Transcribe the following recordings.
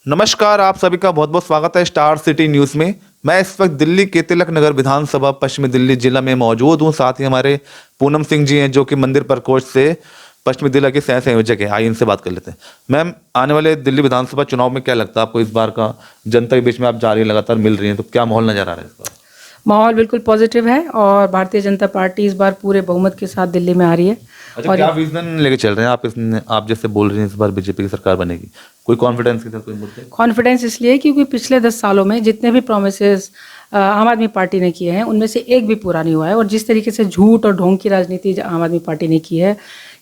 नमस्कार, आप सभी का बहुत बहुत स्वागत है स्टार सिटी न्यूज़ में। मैं इस वक्त दिल्ली के तिलक नगर विधानसभा पश्चिमी दिल्ली जिला में मौजूद हूं। साथ ही हमारे पूनम सिंह जी हैं जो कि मंदिर प्रकोष्ठ से पश्चिमी दिल्ली के सह संयोजक है। आइए इनसे बात कर लेते हैं। मैम, आने वाले दिल्ली विधानसभा चुनाव में क्या लगता है आपको? इस बार का जनता के बीच में आप जा रही हैं, लगातार मिल रही हैं, तो क्या माहौल नजर आ रहा है इस बार? माहौल बिल्कुल पॉजिटिव है और भारतीय जनता पार्टी इस बार पूरे बहुमत के साथ दिल्ली में आ रही है। अच्छा, क्या विजन लेके चल रहे हैं आप जैसे बोल रही हैं इस बार बीजेपी की सरकार बनेगी, कोई कॉन्फिडेंस की तरह कोई मुद्दे? कॉन्फिडेंस इसलिए क्योंकि पिछले 10 सालों में जितने भी प्रोमिसेस आम आदमी पार्टी ने किए हैं उनमें से एक भी पूरा नहीं हुआ है। और जिस तरीके से झूठ और ढोंग की राजनीति आम आदमी पार्टी ने की है,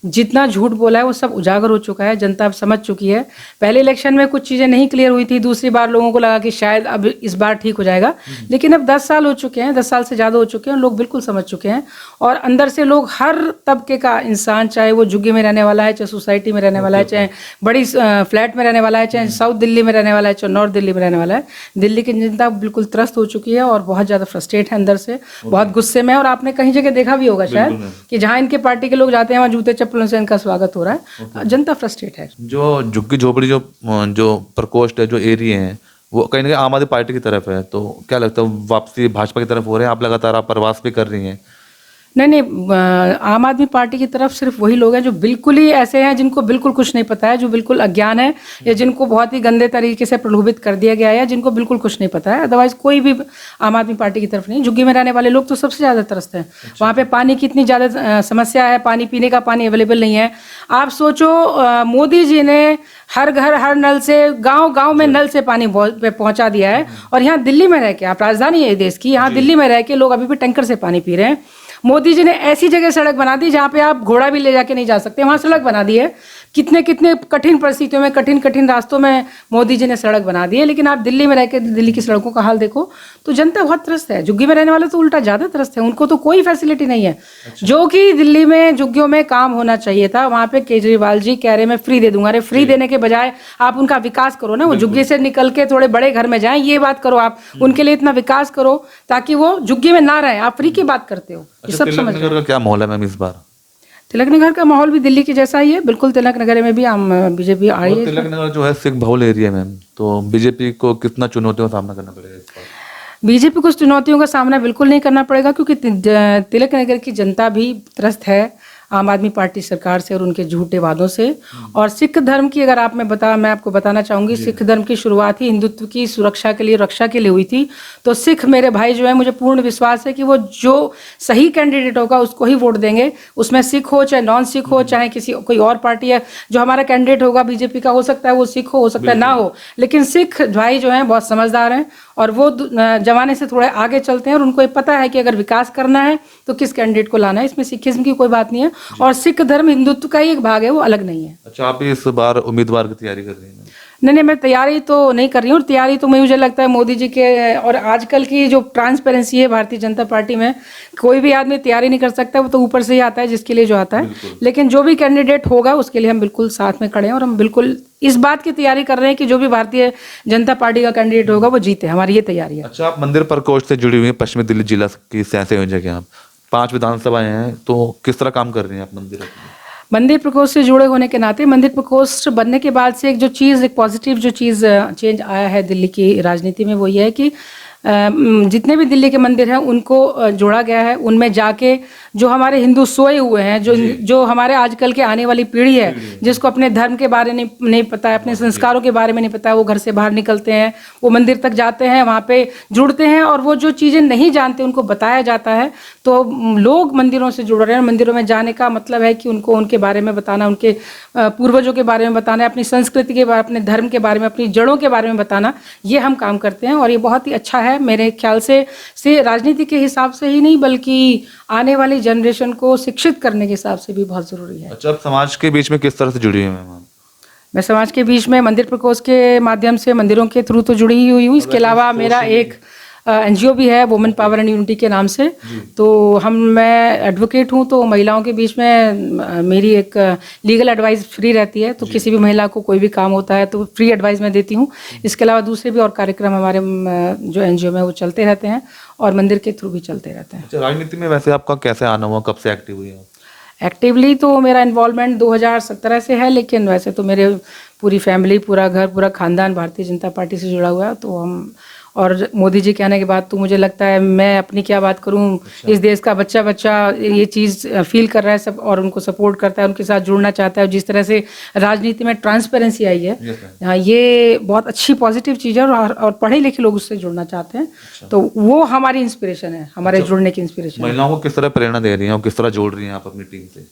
जितना झूठ बोला है वो सब उजागर हो चुका है, जनता अब समझ चुकी है। पहले इलेक्शन में कुछ चीज़ें नहीं क्लियर हुई थी, दूसरी बार लोगों को लगा कि शायद अब इस बार ठीक हो जाएगा, लेकिन अब 10 साल हो चुके हैं, 10 साल से ज़्यादा हो चुके हैं, लोग बिल्कुल समझ चुके हैं। और अंदर से लोग हर तबके का इंसान, चाहे वो झुग्गी में रहने वाला है, चाहे सोसाइटी में रहने वाला है, चाहे बड़ी फ्लैट में रहने वाला है, चाहे साउथ दिल्ली में रहने वाला है, चाहे नॉर्थ दिल्ली में रहने वाला है, दिल्ली की जनता बिल्कुल त्रस्त हो चुकी है और बहुत ज़्यादा फ्रस्ट्रेट है अंदर से, बहुत गुस्से में। और आपने कहीं जगह देखा भी होगा शायद कि जहाँ इनके पार्टी के लोग जाते हैं वहाँ जूते चप्पलों से इनका स्वागत हो रहा है। जनता फ्रस्ट्रेट है। जो झुग्गी झोपड़ी जो प्रकोष्ठ है, जो एरिया है, वो कहीं ना कहीं आम आदमी पार्टी की तरफ है, तो क्या लगता है वापसी भाजपा की तरफ हो रहे हैं? आप लगातार प्रवास भी कर रही हैं। नहीं, आम आदमी पार्टी की तरफ सिर्फ वही लोग हैं जो बिल्कुल ही ऐसे हैं जिनको बिल्कुल कुछ नहीं पता है, जो बिल्कुल अज्ञान है, या जिनको बहुत ही गंदे तरीके से प्रलोभित कर दिया गया है, या जिनको बिल्कुल कुछ नहीं पता है। अदरवाइज कोई भी आम आदमी पार्टी की तरफ नहीं। झुग्गी में रहने वाले लोग तो सबसे ज़्यादा त्रस्त हैं। वहाँ पे पानी की इतनी ज़्यादा समस्या है, पानी पीने का पानी अवेलेबल नहीं है। आप सोचो, मोदी जी ने हर घर हर नल से, गांव गांव में नल से पानी पहुंचा दिया है। और यहाँ दिल्ली में रह के, आप राजधानी है देश की, यहाँ दिल्ली में रह के लोग अभी भी टैंकर से पानी पी रहे हैं। मोदी जी ने ऐसी जगह सड़क बना दी जहाँ पे आप घोड़ा भी ले जाके नहीं जा सकते, वहाँ सड़क बना दी है। कितने कितने कठिन परिस्थितियों में, कठिन कठिन रास्तों में मोदी जी ने सड़क बना दी है। लेकिन आप दिल्ली में रह के दिल्ली की सड़कों का हाल देखो तो जनता बहुत त्रस्त है। झुग्गी में रहने वाले तो उल्टा ज़्यादा त्रस्त है, उनको तो कोई फैसिलिटी नहीं है। जो कि दिल्ली में झुग्गियों में काम होना चाहिए था, वहाँ पे केजरीवाल जी कह रहे मैं फ्री दे दूंगा। अरे फ्री देने के बजाय आप उनका विकास करो ना, वो झुग्गी से निकल के थोड़े बड़े घर में जाएं, ये बात करो। आप उनके लिए इतना विकास करो ताकि वो झुग्गी में ना रहे। आप फ्री की बात करते हो। अच्छा, तिलक नगर का क्या माहौल है मैम इस बार? तिलक नगर का माहौल भी दिल्ली के जैसा ही है, बिल्कुल। तिलक नगर में भी हम बीजेपी आ रही है। तिलक नगर जो है सिख बहुल एरिया मैम, तो बीजेपी को कितना चुनौतियों का सामना करना पड़ेगा इस बार? बीजेपी को चुनौतियों का सामना बिल्कुल नहीं करना पड़ेगा, क्योंकि तिलक नगर की जनता भी त्रस्त है आम आदमी पार्टी सरकार से और उनके झूठे वादों से। और सिख धर्म की अगर मैं आपको बताना चाहूँगी, सिख धर्म की शुरुआत ही हिंदुत्व की सुरक्षा के लिए, रक्षा के लिए हुई थी। तो सिख मेरे भाई जो है, मुझे पूर्ण विश्वास है कि वो जो सही कैंडिडेट होगा उसको ही वोट देंगे। उसमें सिख हो चाहे नॉन सिख हो, चाहे कोई और पार्टी है, जो हमारा कैंडिडेट होगा बीजेपी का, हो सकता है वो सिख हो सकता है ना हो, लेकिन सिख भाई जो हैं बहुत समझदार हैं और वो जमाने से थोड़े आगे चलते हैं और उनको ये पता है कि अगर विकास करना है तो किस कैंडिडेट को लाना है। इसमें सिखिज्म की कोई बात नहीं है और सिख धर्म हिंदुत्व का ही एक भाग है, वो अलग नहीं है। अच्छा, आप इस बार उम्मीदवार की तैयारी कर रही हैं? नहीं, मैं तैयारी तो नहीं कर रही हूँ। तैयारी तो मुझे लगता है मोदी जी के और आजकल की जो ट्रांसपेरेंसी है भारतीय जनता पार्टी में, कोई भी आदमी तैयारी नहीं कर सकता, वो तो ऊपर से ही आता है जिसके लिए जो आता है। लेकिन जो भी कैंडिडेट होगा उसके लिए हम बिल्कुल साथ में खड़े हैं और हम बिल्कुल इस बात की तैयारी कर रहे हैं कि जो भी भारतीय जनता पार्टी का कैंडिडेट होगा वो जीते। हमारी ये तैयारी है। अच्छा, आप मंदिर प्रकोष्ठ से जुड़ी हुई हैं, पश्चिमी दिल्ली जिला की सह संयोजक हैं आप। 5 विधानसभाएं हैं, तो किस तरह काम कर रही हैं आप मंदिर प्रकोष्ठ से जुड़े होने के नाते, मंदिर प्रकोष्ठ बनने के बाद से एक पॉजिटिव जो चीज़ चेंज आया है दिल्ली की राजनीति में, वो ये है कि जितने भी दिल्ली के मंदिर हैं उनको जोड़ा गया है। उनमें जाके जो हमारे हिंदू सोए हुए हैं, जो हमारे आजकल के आने वाली पीढ़ी है, जिसको अपने धर्म के बारे में नहीं पता है, अपने संस्कारों के बारे में नहीं पता है, वो घर से बाहर निकलते हैं, वो मंदिर तक जाते हैं, वहाँ पे जुड़ते हैं और वो जो चीज़ें नहीं जानते उनको बताया जाता है। तो लोग मंदिरों से जुड़ रहे हैं। मंदिरों में जाने का मतलब है कि उनको उनके बारे में बताना, उनके पूर्वजों के बारे में बताना, अपनी संस्कृति के बारे, अपने धर्म के बारे में, अपनी जड़ों के बारे में बताना, ये हम काम करते हैं और ये बहुत ही अच्छा है मेरे ख्याल से राजनीति के हिसाब से ही नहीं बल्कि आने वाली जनरेशन को शिक्षित करने के हिसाब से भी बहुत ज़रूरी है। अच्छा, आप समाज के बीच में किस तरह से जुड़ी हुई हैं? मैं समाज के बीच में मंदिर प्रकोष्ठ के माध्यम से, मंदिरों के थ्रू तो जुड़ी ही हुई हूँ। इसके अलावा मेरा एक एनजीओ भी है, वुमेन पावर एंड यूनिटी के नाम से। तो मैं एडवोकेट हूँ, तो महिलाओं के बीच में मेरी एक लीगल एडवाइस फ्री रहती है। तो किसी भी महिला को कोई भी काम होता है तो फ्री एडवाइस मैं देती हूँ। इसके अलावा दूसरे भी और कार्यक्रम हमारे जो एनजीओ में वो चलते रहते हैं और मंदिर के थ्रू भी चलते रहते हैं। अच्छा, राजनीति में वैसे आपका कैसे आना हुआ, कब से एक्टिव हुई है? एक्टिवली तो मेरा इन्वॉल्वमेंट 2017 से है, लेकिन वैसे तो मेरे पूरी फैमिली, पूरा घर, पूरा खानदान भारतीय जनता पार्टी से जुड़ा हुआ है। तो हम, और मोदी जी कहने के बाद तो मुझे लगता है, मैं अपनी क्या बात करूं, इस देश का बच्चा बच्चा ये चीज़ फील कर रहा है सब, और उनको सपोर्ट करता है, उनके साथ जुड़ना चाहता है। जिस तरह से राजनीति में ट्रांसपेरेंसी आई है, हाँ, ये बहुत अच्छी पॉजिटिव चीज़ है, और पढ़े लिखे लोग उससे जुड़ना चाहते हैं। तो वो हमारी इंस्पिरेशन है, हमारे जुड़ने की इंस्पिरेशन है। महिलाओं को किस तरह प्रेरणा दे रही हैं और किस तरह जोड़ रही हैं आप अपनी टीम से?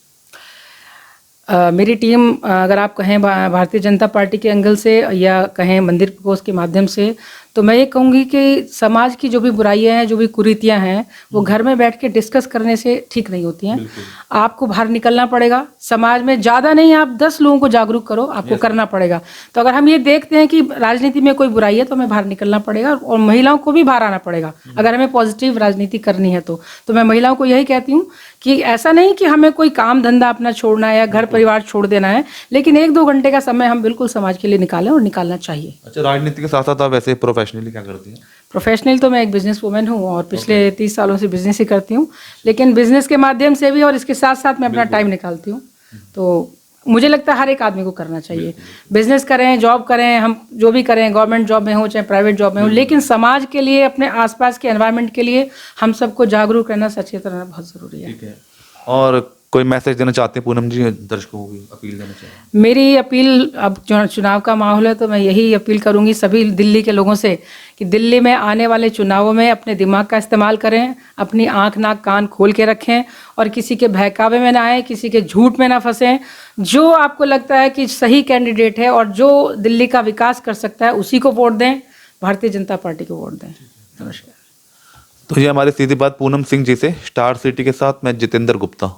मेरी टीम, अगर आप कहें भारतीय जनता पार्टी के एंगल से या कहें मंदिर प्रकोष्ठ के माध्यम से, तो मैं ये कहूँगी कि समाज की जो भी बुराइयां हैं, जो भी कुरीतियां हैं, वो घर में बैठ के डिस्कस करने से ठीक नहीं होती हैं। आपको बाहर निकलना पड़ेगा, समाज में ज़्यादा नहीं, आप 10 लोगों को जागरूक करो, आपको करना पड़ेगा। तो अगर हम ये देखते हैं कि राजनीति में कोई बुराई है, तो हमें बाहर निकलना पड़ेगा, और महिलाओं को भी बाहर आना पड़ेगा अगर हमें पॉजिटिव राजनीति करनी है। तो मैं महिलाओं को यही कहती हूँ कि ऐसा नहीं कि हमें कोई काम धंधा अपना छोड़ना है या घर परिवार छोड़ देना है, लेकिन 1-2 घंटे का समय हम बिल्कुल समाज के लिए निकालें, और निकालना चाहिए। अच्छा, राजनीति के साथ साथ आप वैसे प्रोफेशनली क्या करती हैं? प्रोफेशनल तो मैं एक बिजनेस वूमेन हूँ, और पिछले 30 सालों से बिजनेस ही करती हूँ, लेकिन बिजनेस के माध्यम से भी और इसके साथ साथ मैं अपना टाइम निकालती हूँ। तो मुझे लगता है हर एक आदमी को करना चाहिए, बिजनेस करें, जॉब करें, हम जो भी करें, गवर्नमेंट जॉब में हो चाहे प्राइवेट जॉब में हो, लेकिन समाज के लिए, अपने आसपास के एनवायरनमेंट के लिए हम सबको जागरूक रहना, सचेत रहना बहुत ज़रूरी है। ठीक है। और कोई मैसेज देना चाहते हैं पूनम जी, दर्शकों को भी अपील देना चाहते हैं? मेरी अपील, अब चुनाव का माहौल है, तो मैं यही अपील करूंगी सभी दिल्ली के लोगों से कि दिल्ली में आने वाले चुनावों में अपने दिमाग का इस्तेमाल करें, अपनी आंख नाक कान खोल के रखें, और किसी के बहकावे में ना आए, किसी के झूठ में ना फंसें। जो आपको लगता है कि सही कैंडिडेट है और जो दिल्ली का विकास कर सकता है, उसी को वोट दें, भारतीय जनता पार्टी को वोट दें। नमस्कार। तो ये हमारी सीधी बात पूनम सिंह जी से, स्टार सिटी के साथ मैं जितेंद्र गुप्ता।